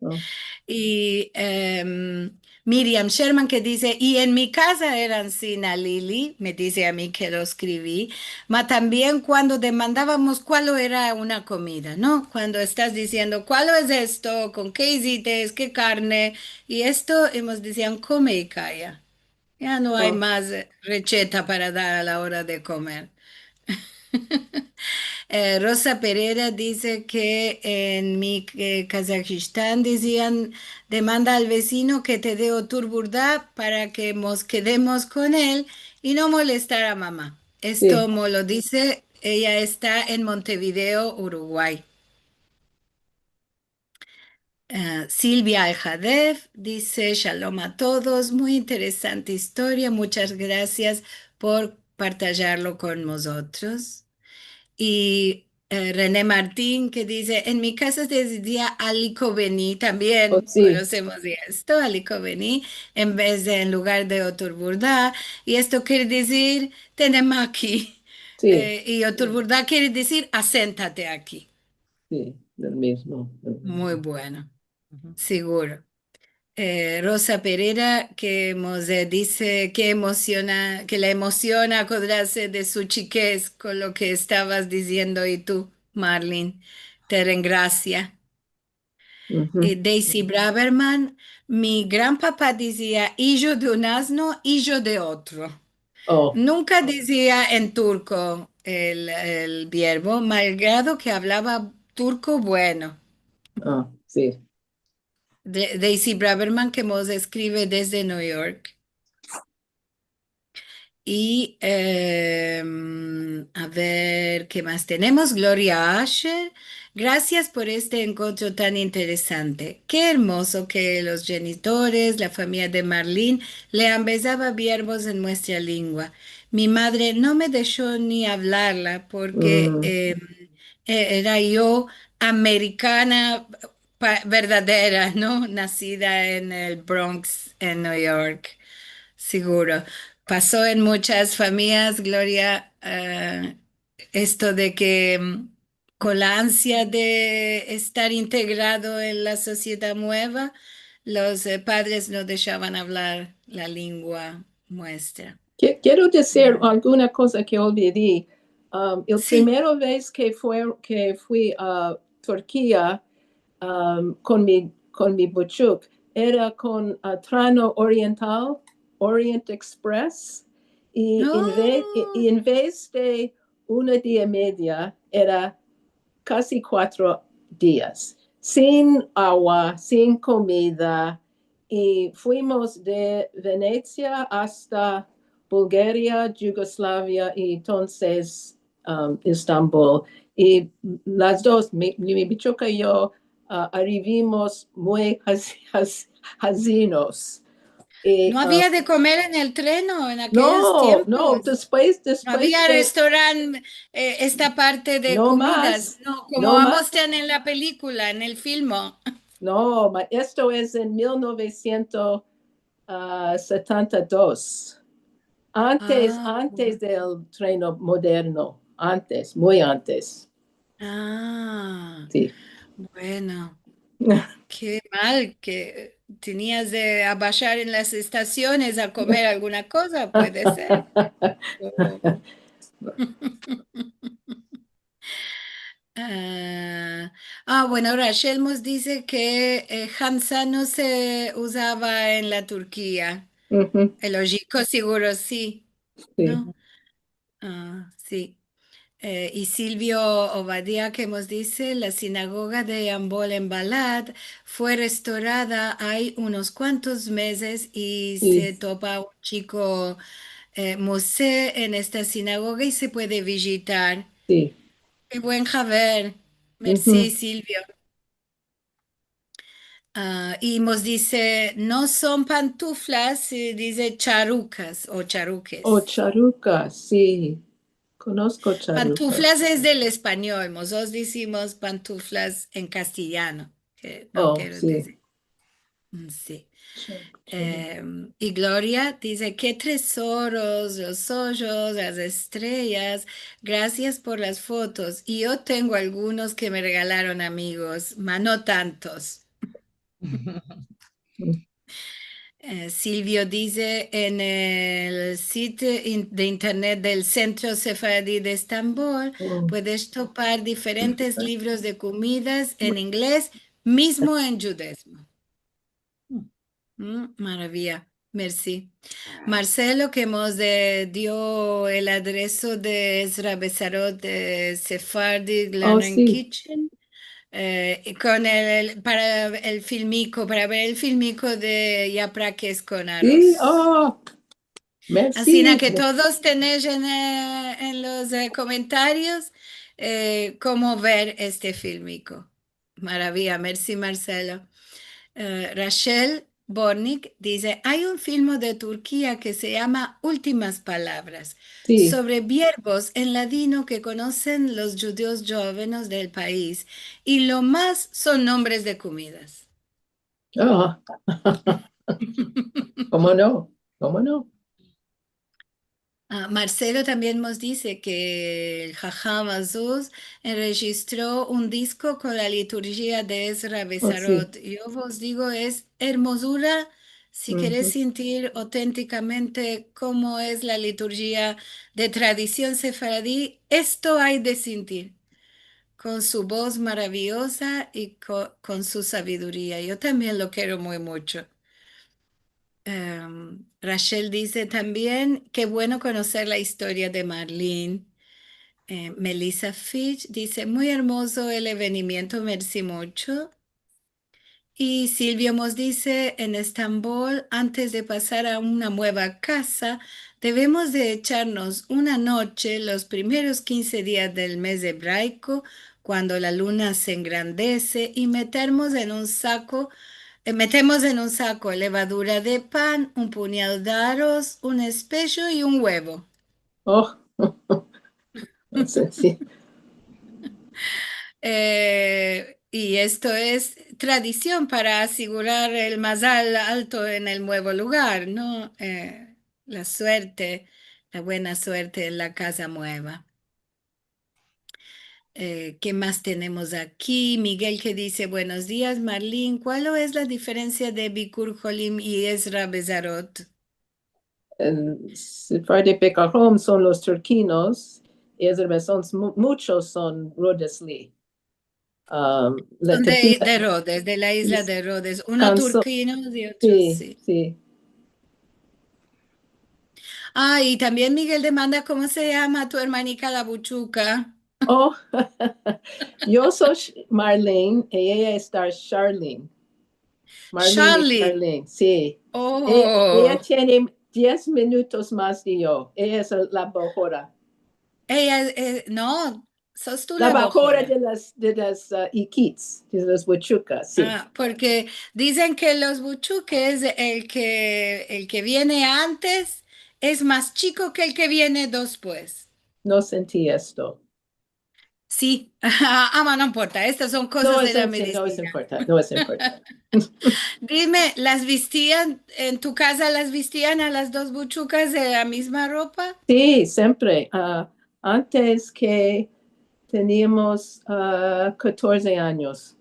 oh, Y Miriam Sherman que dice, y en mi casa eran Sina Lili, me dice a mí que lo escribí, ma también cuando demandábamos cuál era una comida, ¿no? Cuando estás diciendo, ¿cuál es esto? ¿Con qué hiciste? ¿Qué carne? Y esto hemos decían, come y calla. Ya no hay oh. más receta para dar a la hora de comer. Rosa Pereira dice que en Kazajistán decían, demanda al vecino que te dé oturburdá para que nos quedemos con él y no molestar a mamá. Esto Sí, me lo dice, ella está en Montevideo, Uruguay. Silvia Aljadev dice, Shalom a todos, muy interesante historia, muchas gracias por partillarlo con nosotros. Y René Martín que dice, en mi casa se decía Alico Bení, oh, también sí, conocemos esto, Alico Bení, en lugar de Oturburdá, y esto quiere decir, tenemos aquí, sí, y Oturburdá quiere decir, aséntate aquí. sí, del mismo. Muy bueno, Ujú. seguro. Rosa Pereira que nos dice que emociona, que la emociona acordarse de su chiquez con lo que estabas diciendo y tú, Marlene, te gracia. Ujú. Daisy Braverman, mi gran papá decía, hijo de un asno, hijo de otro. Oh, Nunca decía en turco el verbo, malgrado que hablaba turco bueno. ah, sí. Daisy Braverman que nos escribe desde New York. Y a ver, ¿qué más tenemos? Gloria Asher, gracias por este encuentro tan interesante. Qué hermoso que los genitores, la familia de Marlene, le empezaba verbos en nuestra lengua. Mi madre no me dejó ni hablarla porque Mm, era yo americana verdadera, ¿no? Nacida en el Bronx, en New York. Seguro. Pasó en muchas familias, Gloria, esto de que con la ansia de estar integrado en la sociedad nueva, los padres no dejaban hablar la lengua nuestra. Quiero decir alguna cosa que olvidé. El Sí. primero vez que fui a Turquía con mi buchuk era con Trano Oriental, Orient Express, y Oh, en vez de una día y media, era casi 4 días, sin agua, sin comida, y fuimos de Venecia hasta Bulgaria, Yugoslavia y entonces Estambul. Y las dos, mi bichuca y yo, arribimos muy hazinos. Y, no había de comer en el tren ¿no? En aquellos no, no, tiempos. No después había de, restaurante, esta parte de no comidas, más, no, no como más. muestran en la película, en el film. No, esto es en 1972. Ah, Antes del tren moderno, antes, muy antes. ah, Sí. bueno, qué mal que tenías de abajar en las estaciones a comer alguna cosa, puede ser. Oh. Bueno, Rachel nos dice que Hamza no se usaba en la Turquía. Ujú, El ojico seguro sí, sí, ¿no? Sí. Y Silvio Obadía que nos dice, la sinagoga de Ambol en Balad fue restaurada hay unos cuantos meses y sí, se topa un chico museo en esta sinagoga y se puede visitar. sí. Qué buen Javier. Merci, Ujú. Silvio. Y nos dice, no son pantuflas, dice charucas o O charuques. charuca, sí. Conozco charucas. Pantuflas es del español, nosotros decimos pantuflas en castellano, que no Oh, quiero sí. decir. Sí. Charuca. Y Gloria dice, qué tesoros, los hoyos, las estrellas, gracias por las fotos. Y yo tengo algunos que me regalaron amigos, mas no tantos. Silvio dice en el sitio de internet del Centro Sefardí de Estambul, Oh. puedes topar diferentes libros de comidas en inglés, mismo en judaísmo. Maravilla. Merci. Marcelo, que dio el adreso de Ezra Bezarot de Sephardic Oh, Learning sí, Kitchen, con para el filmico, para ver el filmico de Yapraques con sí, arroz. oh, Así merci. que todos tenéis en los comentarios cómo ver este filmico. Maravilla, merci Marcelo. Rachel Bornik dice, hay un film de Turquía que se llama Últimas Palabras, Sí, sobre verbos en ladino que conocen los judíos jóvenes del país y lo más son nombres de comidas. oh, ¿cómo no? ¿Cómo no? Marcelo también nos dice que el Jajam Azuz registró un disco con la liturgia de Ezra Oh, sí. Bezarot. Yo os digo, es hermosura si querés Ujú. sentir auténticamente cómo es la liturgia de tradición sefaradí. Esto hay de sentir, con su voz maravillosa y con su sabiduría. Yo también lo quiero muy mucho. Rachel dice también, qué bueno conocer la historia de Marlene. Melissa Fitch dice, muy hermoso el evenimiento, merci mucho. Y Silvio nos dice, en Estambul, antes de pasar a una nueva casa, debemos de echarnos una noche los primeros 15 días del mes hebraico, cuando la luna se engrandece, y metemos en un saco levadura de pan, un puñado de arroz, un espejo y un huevo. Oh, sí, sí. Y esto es tradición para asegurar el más alto en el nuevo lugar, ¿no? La suerte, la buena suerte en la casa nueva. ¿Qué más tenemos aquí? Miguel que dice, buenos días, Marlene. ¿Cuál es la diferencia de Bikur Jolim y Ezra Bezarot? El Sephardi Pekahom son los turquinos y muchos son Rodesli. La Son turquina de Rhodes, de la isla de Rhodes. Uno canso, turquino y otro sí, sí. sí. Y también Miguel demanda cómo se llama tu hermanica la buchuca. Oh, yo soy Marlene y ella está Charlene. Marlene y Charlie. Charlene, sí. Ella Oh, tiene 10 minutos más que yo. Ella es la bajora. ella, no, sos tú La la bajora bojora. de las Iquits, de las Huachucas, sí. Porque dicen que los buchuques, el que viene antes es más chico que el que viene después. No sentí esto. Sí, no importa, estas son No cosas de es, la no es medicina. importante, no es importante. Dime, ¿las vestían en tu casa, las vestían a las dos buchucas de la misma ropa? Sí, siempre. Antes que teníamos 14 años.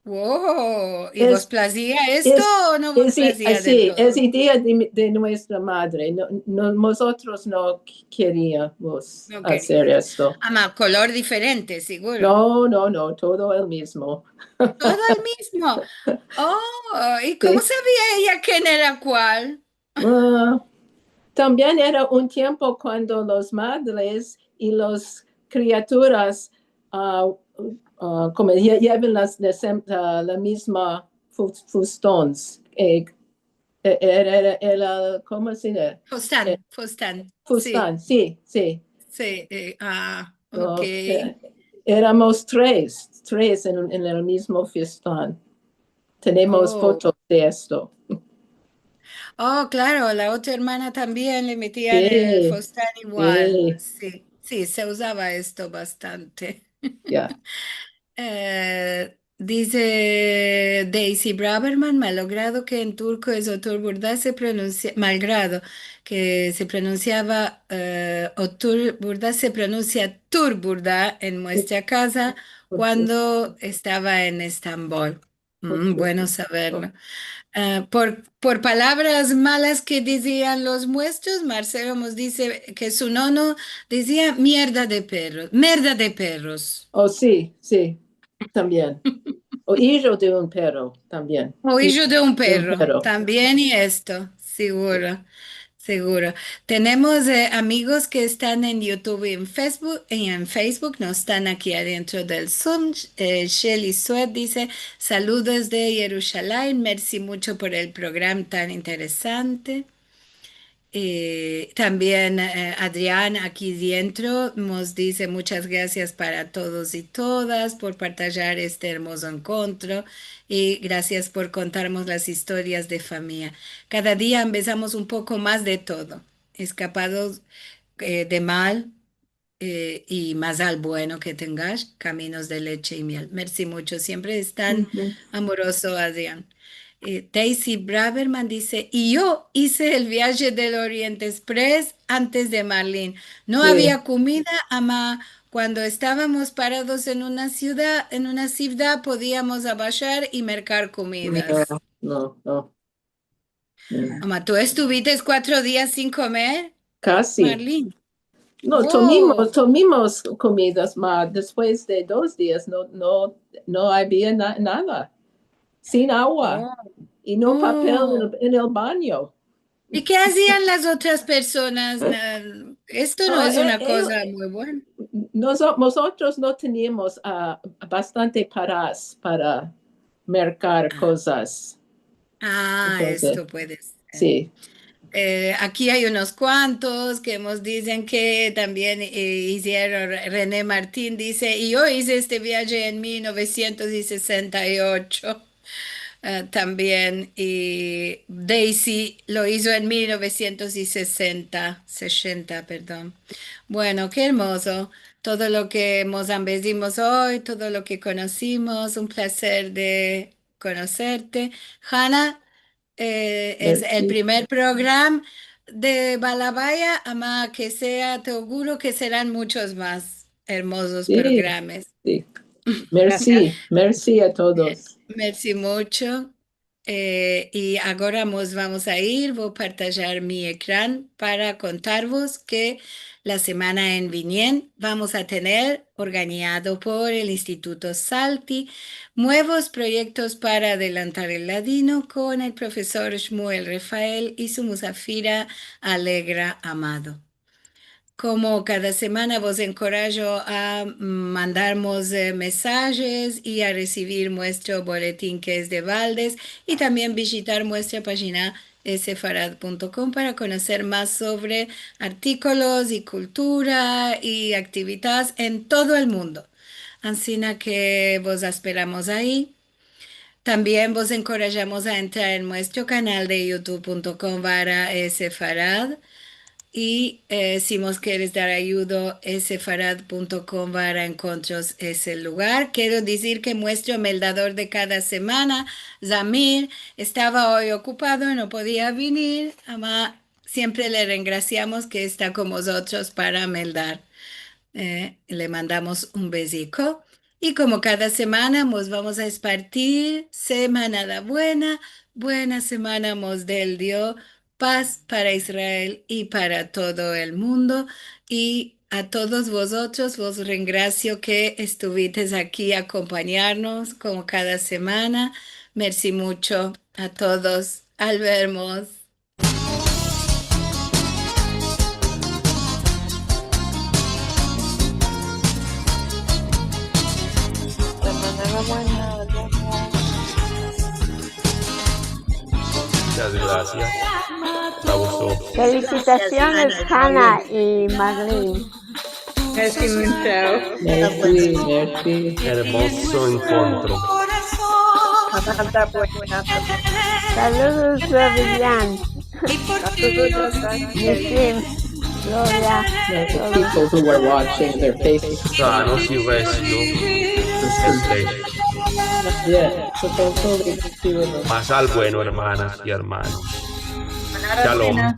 Wow, ¿y vos Es, placía esto o no vos placía del así, es todo? idea de nuestra madre. Nosotros no queríamos No hacer querías. esto. Color diferente, seguro. No, no, no, todo el mismo. Todo el mismo. Oh, ¿y cómo Sí. sabía ella quién era cuál? Ah, también era un tiempo cuando los madres y las criaturas ah, como llevan la misma fustones. ¿Cómo se dice? Eh, Fustán, sí, Fustán, sí, sí. sí. Ok. So, éramos tres en el mismo fustán. Tenemos Oh, fotos de esto. oh, claro, la otra hermana también le metían el Sí, fustán igual. sí, Sí, sí, se usaba esto bastante. ya. Dice Daisy Braverman, malogrado que en turco es Otur Burda se pronuncia, malgrado que se pronunciaba Otur Burda se pronuncia Tur Burda en nuestra casa cuando estaba en Estambul. Bueno saberlo. Por palabras malas que decían los muestros, Marcelo nos dice que su nono decía mierda de perros, merda de perros. Oh, sí, sí, también. Oído de un perro también. Oído de un perro, perro. también y esto, seguro, seguro. Tenemos amigos que están en YouTube y en Facebook, no están aquí adentro del Zoom. Shelly Sweat dice, saludos de Jerusalén, merci mucho por el programa tan interesante. También Adrián aquí dentro nos dice muchas gracias para todos y todas por partillar este hermoso encuentro y gracias por contarnos las historias de familia. Cada día empezamos un poco más de todo, escapados de mal y más al bueno que tengas, caminos de leche y miel. Merci mucho, siempre es tan amoroso, Adrián. Daisy Braverman dice, y yo hice el viaje del Oriente Express antes de Marlene. No Sí. había comida, ama. Cuando estábamos parados en una ciudad, podíamos abaixar y mercar comidas. No. Ama, ¿tú estuviste 4 días sin comer, Casi. Marlene? No, Oh. tomamos comidas, mas después de 2 días no había nada. Sin agua y no papel en el baño. ¿Y qué hacían las otras personas? Esto no es una cosa muy buena. Nosotros no teníamos bastante para mercar cosas. Entonces, Esto puede ser. Sí. Aquí hay unos cuantos que nos dicen que también hicieron, René Martín dice, y yo hice este viaje en 1968 también, y Daisy lo hizo en 1960, perdón. Bueno, qué hermoso. Todo lo que mozambecimos hoy, todo lo que conocimos, un placer de conocerte. Hannah, es el primer programa de Balabaya, ama que sea, te auguro que serán muchos más hermosos programas. Sí. Merci a todos. Merci mucho. Y ahora nos vamos a ir, voy a partillar mi ecrán para contaros que la semana en Viñén vamos a tener, organizado por el Instituto Salti, nuevos proyectos para adelantar el ladino con el profesor Shmuel Rafael y su musafira Alegra Amado. Como cada semana vos encorajo a mandarnos mensajes y a recibir nuestro boletín que es de Valdes y también visitar nuestra página sefarad.com para conocer más sobre artículos y cultura y actividades en todo el mundo. Así que vos esperamos ahí. También vos encorajamos a entrar en nuestro canal de youtube.com/sefarad. Y si nos quieres dar ayuda, sefarad.com para encontrar ese lugar. Quiero decir que nuestro meldador de cada semana, Zamir, estaba hoy ocupado y no podía venir. Ama, siempre le regraciamos que está con nosotros para meldar. Le mandamos un besico. Y como cada semana nos vamos a espartir, semana da buena semana nos del Dios, paz para Israel y para todo el mundo. Y a todos vosotros vos regracio que estuviste aquí a acompañarnos como cada semana. Merci mucho a todos. Al vernos. Muchas gracias. Me gustó. Felicitaciones, Hannah y Marlene. Merci mucho. Merci. Hermoso encuentro. Saludos a Vivian, Nisim, Gloria, People who were watching their faces. Sanos y resto. Yeah, so todo. Más al bueno, hermanas y hermanos. Shalom.